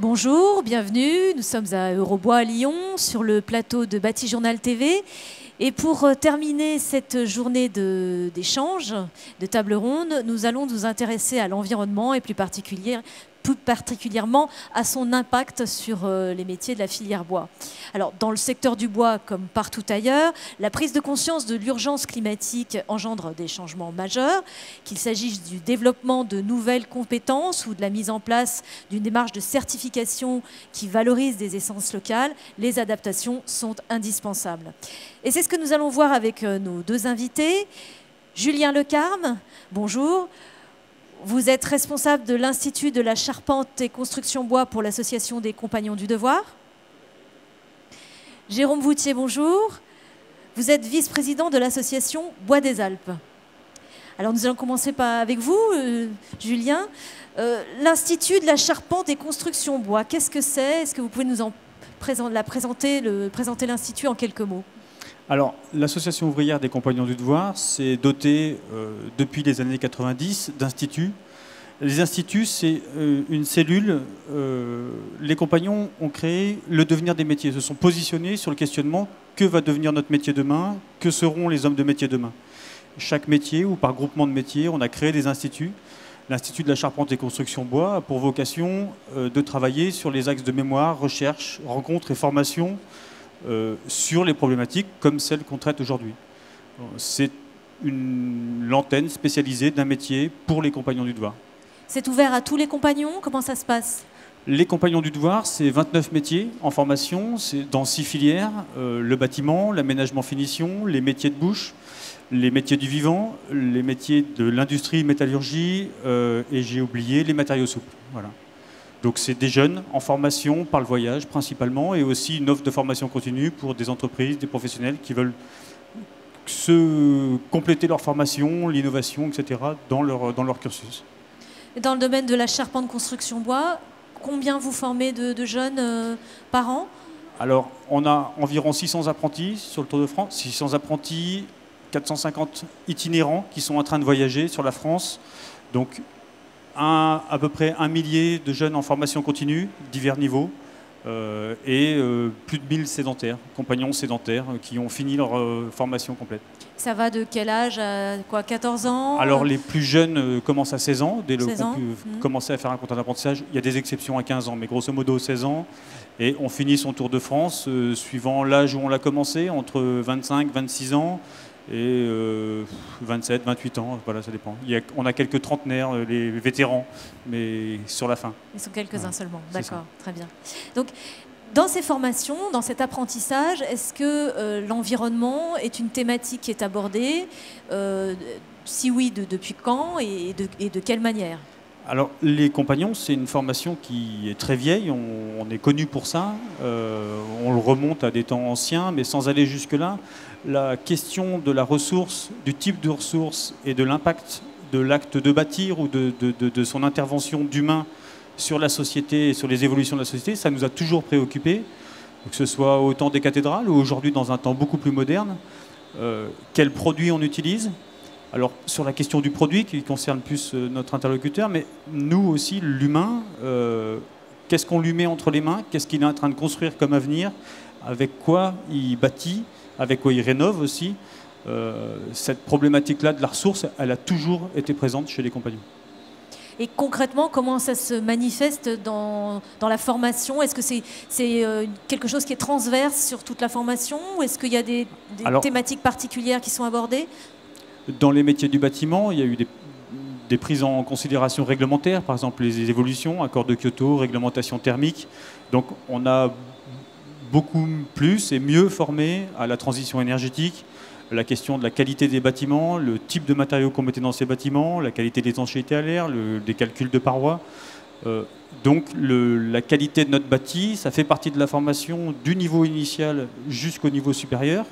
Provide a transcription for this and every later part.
Bonjour, bienvenue. Nous sommes à Eurobois à Lyon, sur le plateau de Bâti Journal TV. Et pour terminer cette journée d'échange, de table ronde, nous allons nous intéresser à l'environnement et plus particulièrement à son impact sur les métiers de la filière bois. Alors, dans le secteur du bois, comme partout ailleurs, la prise de conscience de l'urgence climatique engendre des changements majeurs, qu'il s'agisse du développement de nouvelles compétences ou de la mise en place d'une démarche de certification qui valorise des essences locales, les adaptations sont indispensables. Et c'est ce que nous allons voir avec nos deux invités. Julien Lecarme, bonjour. Vous êtes responsable de l'Institut de la charpente et construction bois pour l'Association des Compagnons du Devoir. Jérôme Voutier, bonjour. Vous êtes vice-président de l'association Bois des Alpes. Alors nous allons commencer avec vous, Julien. L'Institut de la charpente et construction bois, qu'est-ce que c'est? Est-ce que vous pouvez nous présenter l'Institut en quelques mots? Alors, l'Association ouvrière des Compagnons du Devoir s'est dotée depuis les années 90 d'instituts. Les instituts, c'est une cellule. Les compagnons ont créé le devenir des métiers, se sont positionnés sur le questionnement: que va devenir notre métier demain? Que seront les hommes de métier demain? Chaque métier ou par groupement de métiers, on a créé des instituts. L'Institut de la charpente et construction bois a pour vocation de travailler sur les axes de mémoire, recherche, rencontre et formation sur les problématiques comme celles qu'on traite aujourd'hui. C'est l'antenne spécialisée d'un métier pour les compagnons du devoir. C'est ouvert à tous les compagnons? Comment ça se passe? Les compagnons du devoir, c'est 29 métiers en formation, c'est dans 6 filières, le bâtiment, l'aménagement finition, les métiers de bouche, les métiers du vivant, les métiers de l'industrie, métallurgie, et j'ai oublié les matériaux souples. Voilà. Donc c'est des jeunes en formation par le voyage principalement, et aussi une offre de formation continue pour des entreprises, des professionnels qui veulent se compléter leur formation, l'innovation, etc. dans leur cursus. Et dans le domaine de la charpente construction bois, combien vous formez de jeunes par an? Alors on a environ 600 apprentis sur le Tour de France, 600 apprentis, 450 itinérants qui sont en train de voyager sur la France. Donc à peu près 1 millier de jeunes en formation continue, divers niveaux, et plus de 1000 sédentaires, compagnons sédentaires, qui ont fini leur formation complète. Ça va de quel âge à quoi, 14 ans? Alors les plus jeunes commencent à 16 ans, dès lors qu'on peut Mmh. commencer à faire un contrat d'apprentissage. Il y a des exceptions à 15 ans, mais grosso modo 16 ans. Et on finit son Tour de France suivant l'âge où on l'a commencé, entre 25, 26 ans et 27, 28 ans, voilà, ça dépend. On a quelques trentenaires, les vétérans, mais sur la fin. Ils sont quelques-uns seulement, d'accord, très bien. Donc, dans ces formations, dans cet apprentissage, est-ce que l'environnement est une thématique qui est abordée? Si oui, depuis quand et de quelle manière? Alors, les compagnons, c'est une formation qui est très vieille, on est connu pour ça, on le remonte à des temps anciens, mais sans aller jusque-là. La question de la ressource, du type de ressource et de l'impact de l'acte de bâtir ou de son intervention d'humain sur la société et sur les évolutions de la société, ça nous a toujours préoccupés, que ce soit au temps des cathédrales ou aujourd'hui dans un temps beaucoup plus moderne. Quels produits on utilise? Alors, sur la question du produit, qui concerne plus notre interlocuteur, mais nous aussi, l'humain, qu'est-ce qu'on lui met entre les mains? Qu'est-ce qu'il est en train de construire comme avenir? Avec quoi il bâtit? Avec quoi il rénove aussi? Cette problématique-là de la ressource, elle a toujours été présente chez les compagnons. Et concrètement, comment ça se manifeste dans la formation? Est-ce que c'est quelque chose qui est transverse sur toute la formation? Ou est-ce qu'il y a des thématiques particulières qui sont abordées? Dans les métiers du bâtiment, il y a eu des prises en considération réglementaires, par exemple les évolutions, accord de Kyoto, réglementation thermique. Donc on a beaucoup plus et mieux formé à la transition énergétique, la question de la qualité des bâtiments, le type de matériaux qu'on mettait dans ces bâtiments, la qualité d'étanchéité à l'air, des calculs de parois. Donc la qualité de notre bâti, ça fait partie de la formation du niveau initial jusqu'au niveau supérieur.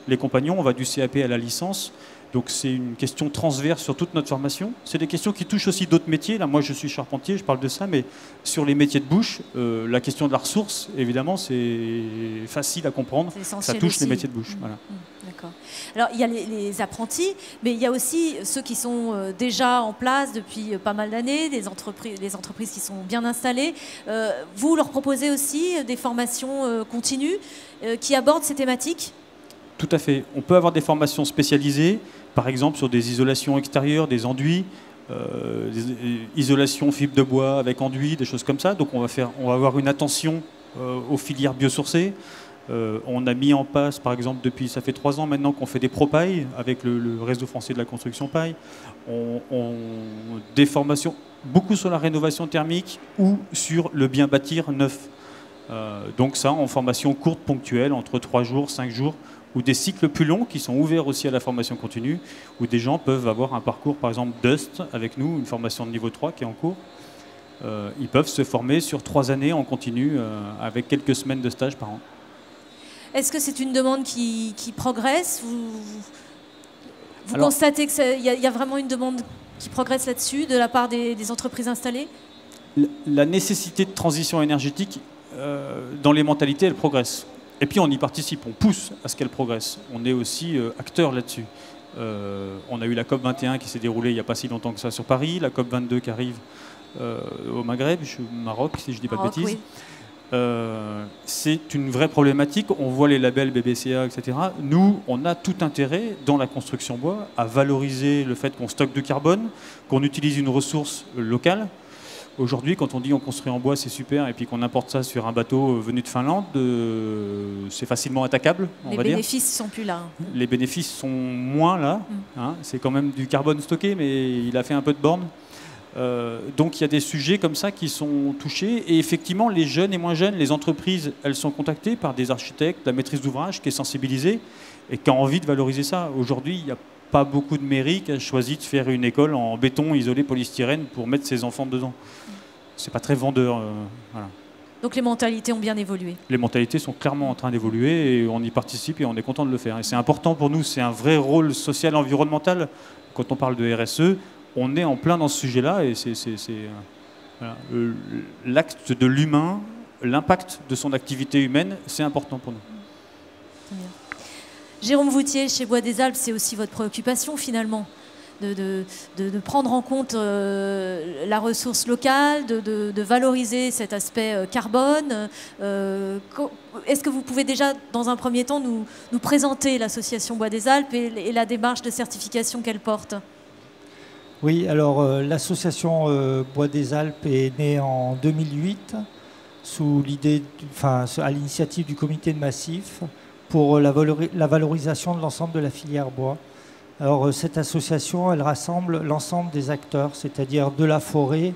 Les compagnons, on va du CAP à la licence, Donc c'est une question transverse sur toute notre formation. C'est des questions qui touchent aussi d'autres métiers. Là, moi, je suis charpentier, je parle de ça, mais sur les métiers de bouche, la question de la ressource, évidemment, c'est facile à comprendre. Ça touche les métiers de bouche. Voilà. D'accord. Alors, il y a les apprentis, mais il y a aussi ceux qui sont déjà en place depuis pas mal d'années, les entreprises qui sont bien installées. Vous leur proposez aussi des formations continues qui abordent ces thématiques ? Tout à fait. On peut avoir des formations spécialisées, par exemple sur des isolations extérieures, des enduits, des isolations fibres de bois avec enduits, des choses comme ça. Donc on va avoir une attention aux filières biosourcées. On a mis en place, par exemple, ça fait 3 ans maintenant qu'on fait des pro-pailles avec le réseau français de la construction paille. Des formations beaucoup sur la rénovation thermique ou sur le bien bâtir neuf. Donc ça, en formation courte, ponctuelle, entre 3 jours, 5 jours, ou des cycles plus longs qui sont ouverts aussi à la formation continue, où des gens peuvent avoir un parcours, par exemple, DUST avec nous, une formation de niveau 3 qui est en cours. Ils peuvent se former sur 3 années en continu avec quelques semaines de stage par an. Est-ce que c'est une demande qui progresse ? Vous constatez qu'il y a vraiment une demande qui progresse là-dessus de la part des entreprises installées ? La nécessité de transition énergétique, dans les mentalités, elle progresse. Et puis on y participe, on pousse à ce qu'elle progresse. On est aussi acteur là-dessus. On a eu la COP21 qui s'est déroulée il n'y a pas si longtemps que ça sur Paris, la COP22 qui arrive au Maghreb, au Maroc, si je ne dis pas de bêtises. Oui. C'est une vraie problématique. On voit les labels BBCA, etc. Nous, on a tout intérêt dans la construction bois à valoriser le fait qu'on stocke du carbone, qu'on utilise une ressource locale. Aujourd'hui, quand on dit on construit en bois, c'est super, et puis qu'on importe ça sur un bateau venu de Finlande, c'est facilement attaquable, on va dire. Les bénéfices ne sont plus là. Les bénéfices sont moins là. Hein. C'est quand même du carbone stocké, mais il a fait un peu de borne. Donc il y a des sujets comme ça qui sont touchés. Et effectivement, les jeunes et moins jeunes, les entreprises, elles sont contactées par des architectes, la maîtrise d'ouvrage qui est sensibilisée et qui a envie de valoriser ça. Aujourd'hui, il y a pas beaucoup de mairies qui a choisi de faire une école en béton isolé polystyrène pour mettre ses enfants dedans. C'est pas très vendeur. Voilà. Donc les mentalités ont bien évolué. Les mentalités sont clairement en train d'évoluer et on y participe et on est content de le faire. Et c'est important pour nous, c'est un vrai rôle social environnemental. Quand on parle de RSE, on est en plein dans ce sujet-là et c'est voilà, l'acte de l'humain, l'impact de son activité humaine, c'est important pour nous. Très bien. Jérôme Voutier, chez Bois des Alpes, c'est aussi votre préoccupation finalement, de prendre en compte la ressource locale, de valoriser cet aspect carbone. Est-ce que vous pouvez déjà, dans un premier temps, nous présenter l'association Bois des Alpes et la démarche de certification qu'elle porte ? Oui, alors l'association Bois des Alpes est née en 2008 à l'initiative du comité de massif pour la valorisation de l'ensemble de la filière bois. Alors cette association, elle rassemble l'ensemble des acteurs, c'est-à-dire de la forêt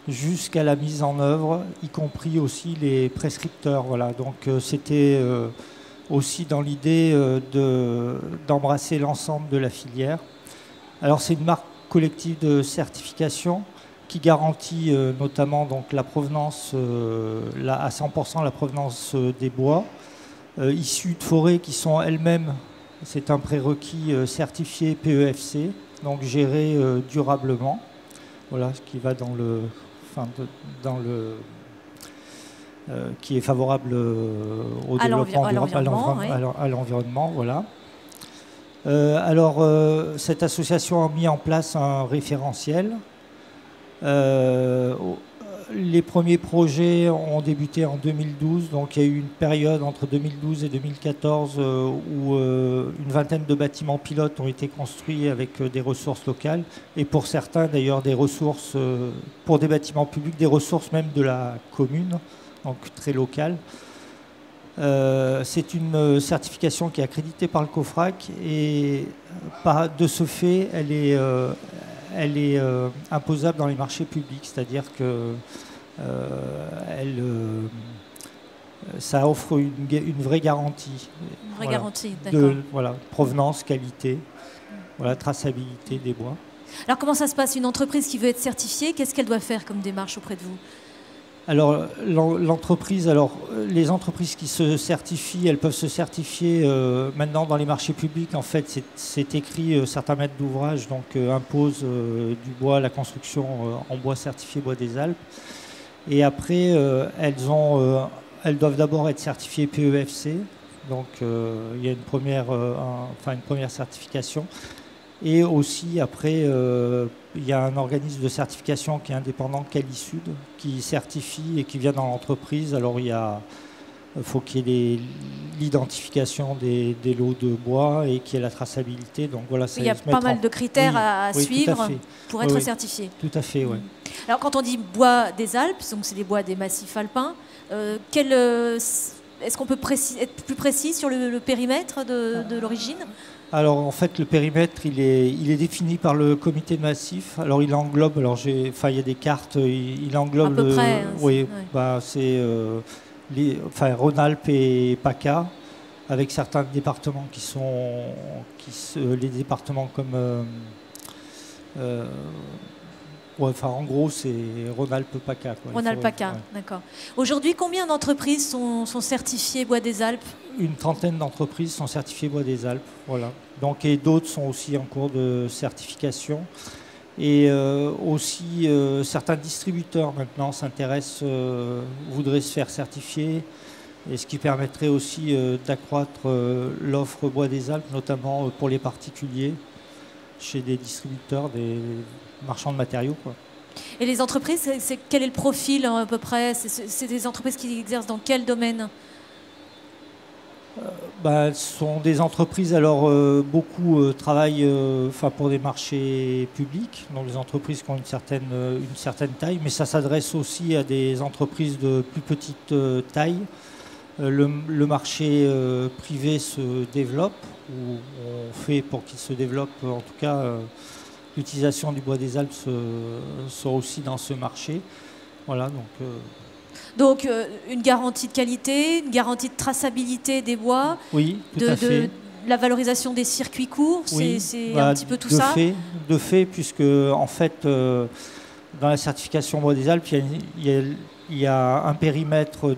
jusqu'à la mise en œuvre, y compris aussi les prescripteurs. Voilà. Donc c'était aussi dans l'idée d'embrasser l'ensemble de la filière. Alors c'est une marque collective de certification qui garantit notamment donc, la provenance, à 100% la provenance des bois, issus de forêts qui sont elles-mêmes, c'est un prérequis certifié PEFC, donc géré durablement. Voilà, ce qui va qui est favorable au développement à l'environnement. Voilà. Cette association a mis en place un référentiel. Les premiers projets ont débuté en 2012, donc il y a eu une période entre 2012 et 2014 où une vingtaine de bâtiments pilotes ont été construits avec des ressources locales et pour certains d'ailleurs des ressources, pour des bâtiments publics, des ressources même de la commune, donc très locales. C'est une certification qui est accréditée par le COFRAC et de ce fait, elle est imposable dans les marchés publics, c'est-à-dire que ça offre une vraie garantie. Une vraie garantie, d'accord. Voilà, provenance, qualité, voilà, traçabilité des bois. Alors comment ça se passe ? Une entreprise qui veut être certifiée, qu'est-ce qu'elle doit faire comme démarche auprès de vous ? Alors, l'entreprise, les entreprises qui se certifient, elles peuvent se certifier maintenant dans les marchés publics. En fait, c'est écrit, certains maîtres d'ouvrage imposent du bois, la construction en bois certifié Bois des Alpes. Et après, elles doivent d'abord être certifiées PEFC. Donc, il y a une première certification. Et aussi, après, il y a un organisme de certification qui est indépendant, Qualisud, qui certifie et qui vient dans l'entreprise. Alors, il faut qu'il y ait l'identification des lots de bois et qu'il y ait la traçabilité. Donc, voilà, il y a pas mal de critères à suivre pour être certifié. Tout à fait, oui. Alors, quand on dit bois des Alpes, donc c'est des bois des massifs alpins, est-ce qu'on peut être plus précis sur le périmètre de l'origine ? Alors en fait le périmètre il est défini par le comité de massif. Alors il englobe, il y a des cartes, il englobe à peu près. C'est Rhône-Alpes et PACA, avec certains départements les départements comme en gros, c'est Rhône-Alpes-PACA. Rhône-Alpes-PACA, d'accord. Aujourd'hui, combien d'entreprises sont certifiées Bois des Alpes ? Une trentaine d'entreprises sont certifiées Bois des Alpes, voilà. Donc, et d'autres sont aussi en cours de certification. Et aussi, certains distributeurs maintenant s'intéressent, voudraient se faire certifier, et ce qui permettrait aussi d'accroître l'offre Bois des Alpes, notamment pour les particuliers, chez des distributeurs, des marchands de matériaux, quoi. Et les entreprises, quel est le profil à peu près ? C'est des entreprises qui exercent dans quel domaine ? Ce sont des entreprises, beaucoup travaillent pour des marchés publics, donc des entreprises qui ont une certaine taille, mais ça s'adresse aussi à des entreprises de plus petite taille. Le marché privé se développe, ou on fait pour qu'il se développe, en tout cas l'utilisation du Bois des Alpes sera aussi dans ce marché. Voilà, donc une garantie de qualité, une garantie de traçabilité des bois, oui, tout à fait. La valorisation des circuits courts, oui, c'est un petit peu tout ça. De fait, puisque en fait, dans la certification Bois des Alpes, il y a un périmètre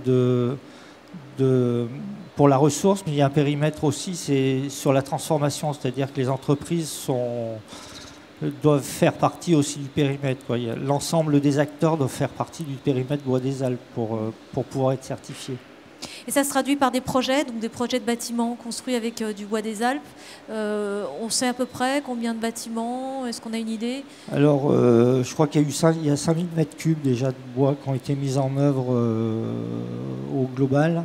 pour la ressource, mais il y a un périmètre aussi, c'est sur la transformation, c'est-à-dire que les entreprises doivent faire partie aussi du périmètre. L'ensemble des acteurs doivent faire partie du périmètre Bois des Alpes pour pouvoir être certifiés. Et ça se traduit par des projets, donc des projets de bâtiments construits avec du Bois des Alpes. On sait à peu près combien de bâtiments ? Est-ce qu'on a une idée ? Alors, je crois qu'il y a 5000 mètres cubes déjà de bois qui ont été mis en œuvre au global.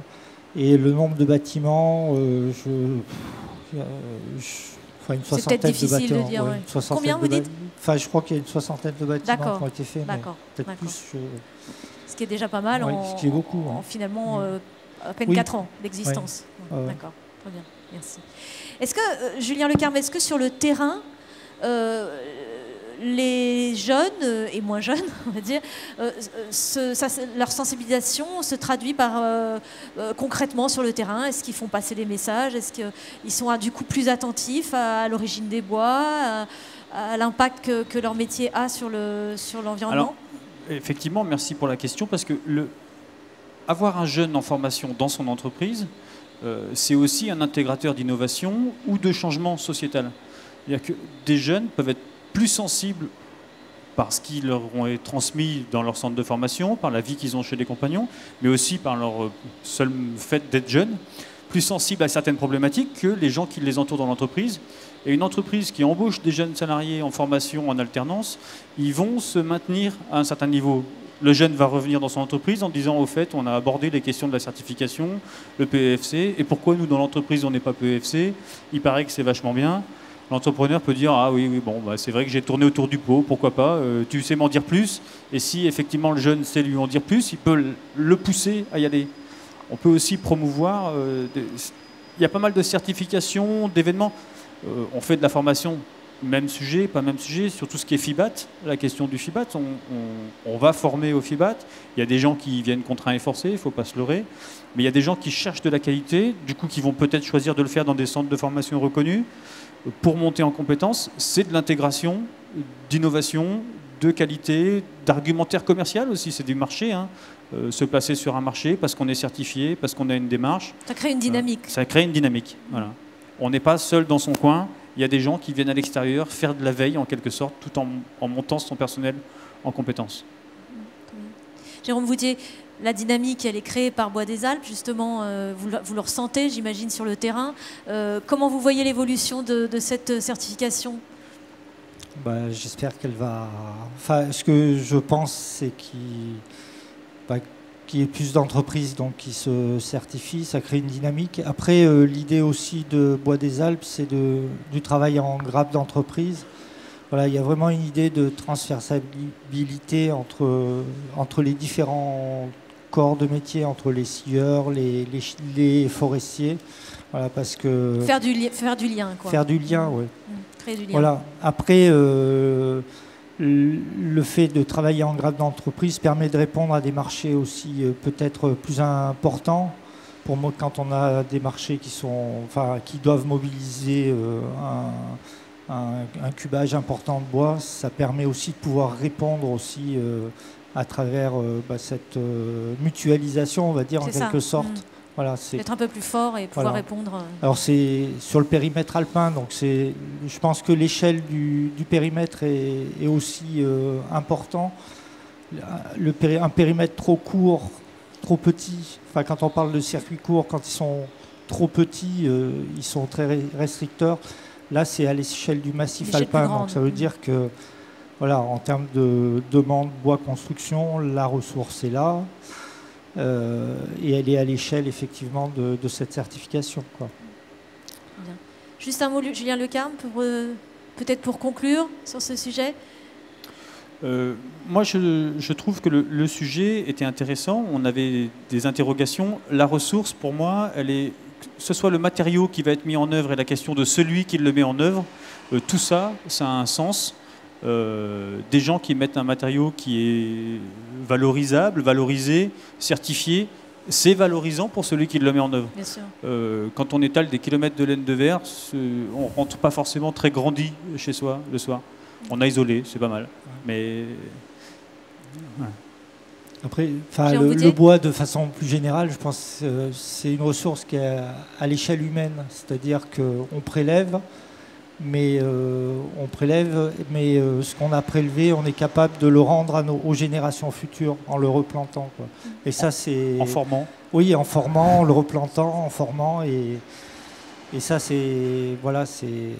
Et le nombre de bâtiments, une soixantaine de bâtiments. C'est peut-être difficile de dire. Ouais. Combien vous dites ? Je crois qu'il y a une soixantaine de bâtiments qui ont été faits, mais peut-être plus. Ce qui est déjà pas mal, ce qui est beaucoup, finalement à peine 4 ans d'existence. D'accord, très bien, merci. Est-ce que, Julien Lecarme, sur le terrain, les jeunes et moins jeunes, on va dire, leur sensibilisation se traduit par concrètement sur le terrain? Est-ce qu'ils font passer les messages? Est-ce qu'ils sont du coup plus attentifs à l'origine des bois, à l'impact que leur métier a sur l'environnement? Alors, effectivement, merci pour la question, parce que avoir un jeune en formation dans son entreprise, c'est aussi un intégrateur d'innovation ou de changement sociétal. C'est-à-dire que des jeunes peuvent être plus sensibles par ce qui leur est transmis dans leur centre de formation, par la vie qu'ils ont chez les compagnons, mais aussi par leur seul fait d'être jeunes, plus sensibles à certaines problématiques que les gens qui les entourent dans l'entreprise. Et une entreprise qui embauche des jeunes salariés en formation, en alternance, ils vont se maintenir à un certain niveau. Le jeune va revenir dans son entreprise en disant, au fait, on a abordé les questions de la certification, le PEFC, et pourquoi nous, dans l'entreprise, on n'est pas PEFC? Il paraît que c'est vachement bien. L'entrepreneur peut dire, ah oui, c'est vrai que j'ai tourné autour du pot, pourquoi pas, tu sais m'en dire plus. Et si effectivement le jeune sait lui en dire plus, il peut le pousser à y aller. On peut aussi promouvoir, il y a pas mal de certifications, d'événements. On fait de la formation, même sujet, pas même sujet, sur tout ce qui est FIBAT, la question du FIBAT. On va former au FIBAT. Il y a des gens qui viennent contraints et forcés, il ne faut pas se leurrer. Mais il y a des gens qui cherchent de la qualité, du coup qui vont peut-être choisir de le faire dans des centres de formation reconnus. Pour monter en compétences, c'est de l'intégration, d'innovation, de qualité, d'argumentaire commercial aussi, c'est du marché. Hein. Se placer sur un marché parce qu'on est certifié, parce qu'on a une démarche. Ça crée une dynamique. Ça crée une dynamique. Voilà. On n'est pas seul dans son coin. Il y a des gens qui viennent à l'extérieur faire de la veille en quelque sorte, tout en montant son personnel en compétences. Jérôme Voutier, la dynamique, elle est créée par Bois des Alpes, justement, vous le ressentez, j'imagine, sur le terrain. Comment vous voyez l'évolution de cette certification ? J'espère qu'elle va... Enfin, ce que je pense, c'est qu'il y ait plus d'entreprises qui se certifient, ça crée une dynamique. Après, l'idée aussi de Bois des Alpes, c'est du travail en grappe d'entreprise. Voilà, il y a vraiment une idée de transversabilité entre les différents corps de métier, entre les scieurs, les forestiers. Voilà, parce que faire du lien, quoi. Faire du lien, oui. Créer du lien. Voilà. Après, le fait de travailler en grappe d'entreprise permet de répondre à des marchés aussi peut-être plus importants. Pour moi, quand on a des marchés qui doivent mobiliser un cubage important de bois, ça permet aussi de pouvoir répondre aussi à travers cette mutualisation, on va dire, en quelque sorte. Voilà, être un peu plus fort et pouvoir répondre. Alors c'est sur le périmètre alpin, donc je pense que l'échelle du périmètre est aussi important. Un périmètre trop court, trop petit, enfin quand on parle de circuits courts, quand ils sont trop petits, ils sont très restricteurs. Là, c'est à l'échelle du massif alpin, donc ça veut dire que, voilà, en termes de demande bois construction, la ressource est là. Et elle est à l'échelle effectivement de cette certification, quoi. Bien. Juste un mot, Julien Lecarme, peut-être pour conclure sur ce sujet. Moi, je trouve que le sujet était intéressant. On avait des interrogations. La ressource, pour moi, que ce soit le matériau qui va être mis en œuvre et la question de celui qui le met en œuvre, tout ça, ça a un sens. Des gens qui mettent un matériau qui est valorisable, valorisé, certifié, c'est valorisant pour celui qui le met en œuvre. Bien sûr. Quand on étale des kilomètres de laine de verre, on ne rentre pas forcément très grandi chez soi le soir. On a isolé, c'est pas mal. Mais ouais. Après, le bois, de façon plus générale, je pense que c'est une ressource qui est à l'échelle humaine. C'est-à-dire qu'on prélève, mais ce qu'on a prélevé, on est capable de le rendre aux générations futures en le replantant, quoi. Et ça, c'est... En formant. Oui, en formant, en le replantant, en formant. Et ça, c'est... Voilà, c'est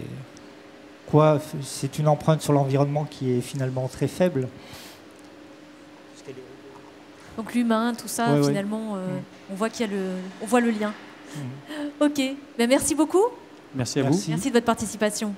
une empreinte sur l'environnement qui est finalement très faible. Donc l'humain, tout ça, finalement, on voit on voit le lien. Ok, merci beaucoup. Merci à vous. Merci de votre participation.